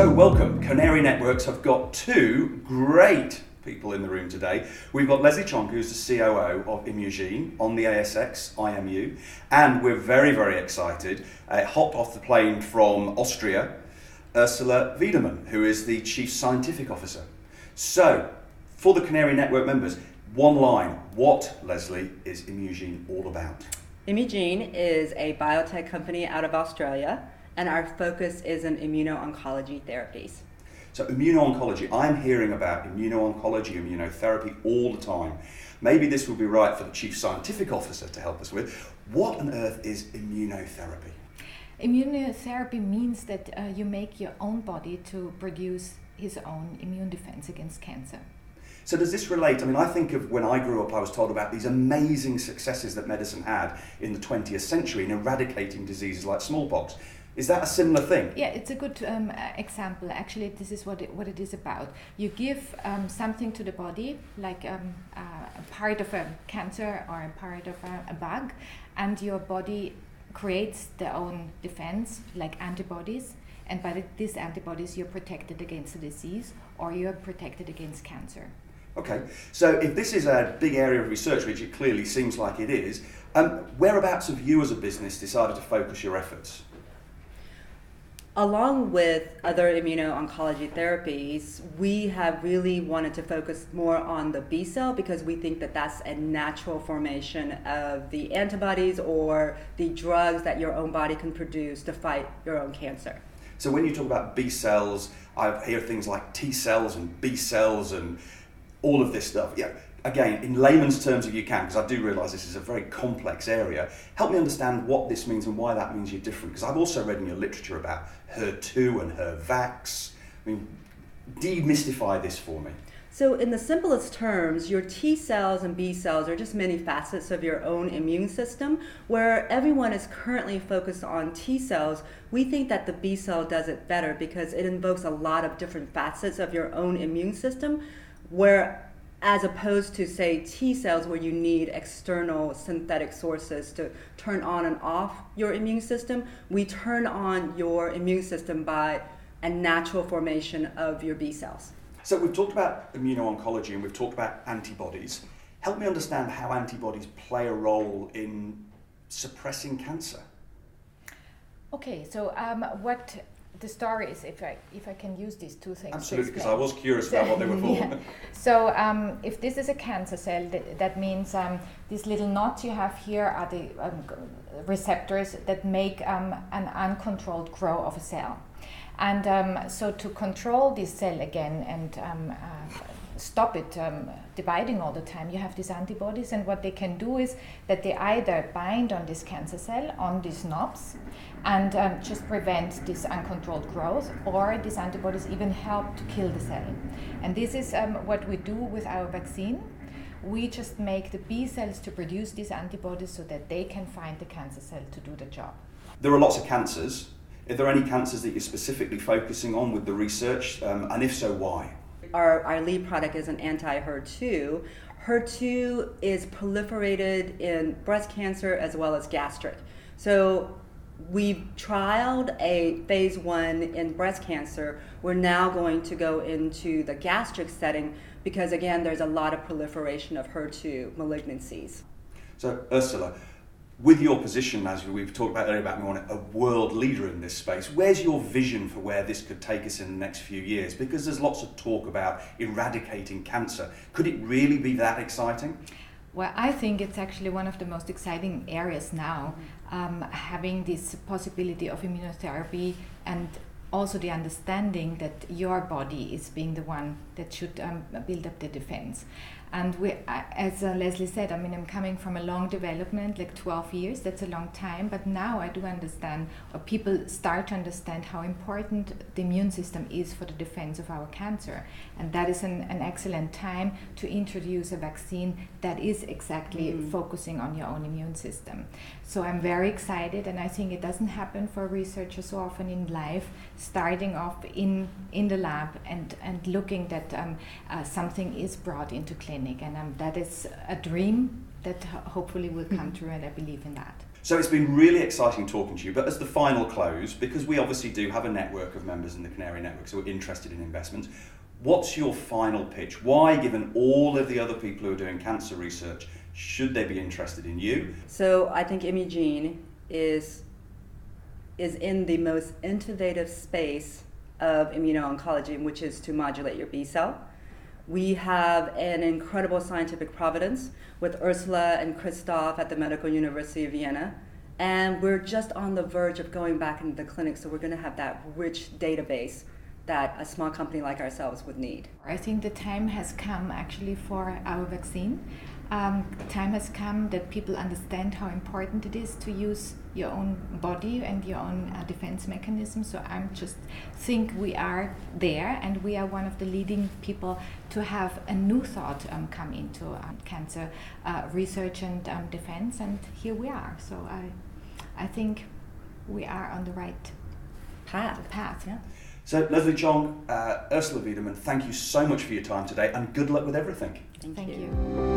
So welcome. Canary Networks have got two great people in the room today. We've got Leslie Chong, who's the COO of Imugene on the ASX, IMU, and we're very, very excited. Hopped off the plane from Austria, Ursula Wiedermann, who is the Chief Scientific Officer. So, for the Canary Network members, one line, what, Leslie, is Imugene all about? Imugene is a biotech company out of Australia, and our focus is in immuno-oncology therapies. So immuno-oncology, I'm hearing about immuno-oncology, immunotherapy all the time. Maybe this would be right for the Chief Scientific Officer to help us with. What on earth is immunotherapy? Immunotherapy means that you make your own body to produce his own immune defense against cancer. So does this relate? I mean, I think of when I grew up, I was told about these amazing successes that medicine had in the 20th century in eradicating diseases like smallpox. Is that a similar thing? Yeah, it's a good example. Actually, this is what it is about. You give something to the body, like a part of a cancer or a part of a bug, and your body creates their own defense, like antibodies. And by these antibodies, you're protected against the disease or you're protected against cancer. Okay, so if this is a big area of research, which it clearly seems like it is, whereabouts have you as a business decided to focus your efforts? Along with other immuno-oncology therapies, we have really wanted to focus more on the B cell because we think that that's a natural formation of the antibodies or the drugs that your own body can produce to fight your own cancer. So when you talk about B cells, I hear things like T cells and B cells and all of this stuff. Yeah, again, in layman's terms, if you can, because I do realise this is a very complex area, help me understand what this means and why that means you're different. Because I've also read in your literature about HER2 and HER-Vax. I mean, demystify this for me. So in the simplest terms, your T cells and B cells are just many facets of your own immune system. Where everyone is currently focused on T cells, we think that the B cell does it better because it invokes a lot of different facets of your own immune system, where as opposed to, say, T cells where you need external synthetic sources to turn on and off your immune system, we turn on your immune system by a natural formation of your B cells. So we've talked about immuno-oncology and we've talked about antibodies. Help me understand how antibodies play a role in suppressing cancer. Okay, so what the story is, if I can use these two things. Absolutely, because I was curious about what they were for. Yeah. So if this is a cancer cell, that means these little knots you have here are the receptors that make an uncontrolled growth of a cell. And so to control this cell again and stop it dividing all the time, you have these antibodies, and what they can do is that they either bind on this cancer cell, on these knobs, and just prevent this uncontrolled growth, or these antibodies even help to kill the cell. And this is what we do with our vaccine. We just make the B cells to produce these antibodies so that they can find the cancer cell to do the job. There are lots of cancers. Are there any cancers that you're specifically focusing on with the research, and if so, why? Our lead product is an anti-HER2. HER2 is proliferated in breast cancer as well as gastric. So we've trialed a phase 1 in breast cancer. We're now going to go into the gastric setting because, again, there's a lot of proliferation of HER2 malignancies. So, Ursula, with your position, as we've talked about earlier about being a world leader in this space, where's your vision for where this could take us in the next few years? Because there's lots of talk about eradicating cancer. Could it really be that exciting? Well, I think it's actually one of the most exciting areas now, having this possibility of immunotherapy and also the understanding that your body is being the one that should build up the defense. And we, as Leslie said, I mean, I'm coming from a long development, like 12 years, that's a long time, but now I do understand, or people start to understand how important the immune system is for the defense of our cancer. And that is an excellent time to introduce a vaccine that is exactly focusing on your own immune system. So I'm very excited, and I think it doesn't happen for researchers so often in life, starting off in the lab and looking that something is brought into clinic. And that is a dream that hopefully will come true, and I believe in that. So it's been really exciting talking to you, but as the final close, because we obviously do have a network of members in the Canary network, so we're interested in investments, what's your final pitch? Why, given all of the other people who are doing cancer research, should they be interested in you? So I think Imugene is in the most innovative space of immuno-oncology, which is to modulate your B cell. We have an incredible scientific providence with Ursula and Christoph at the Medical University of Vienna. And we're just on the verge of going back into the clinic, so we're going to have that rich database that a small company like ourselves would need. I think the time has come actually for our vaccine. Time has come that people understand how important it is to use your own body and your own defense mechanism. So I just think we are there, and we are one of the leading people to have a new thought come into cancer research and defense, and here we are. So I think we are on the right path. Yeah. So Leslie Chong, Ursula Wiedermann, thank you so much for your time today, and good luck with everything. Thank you.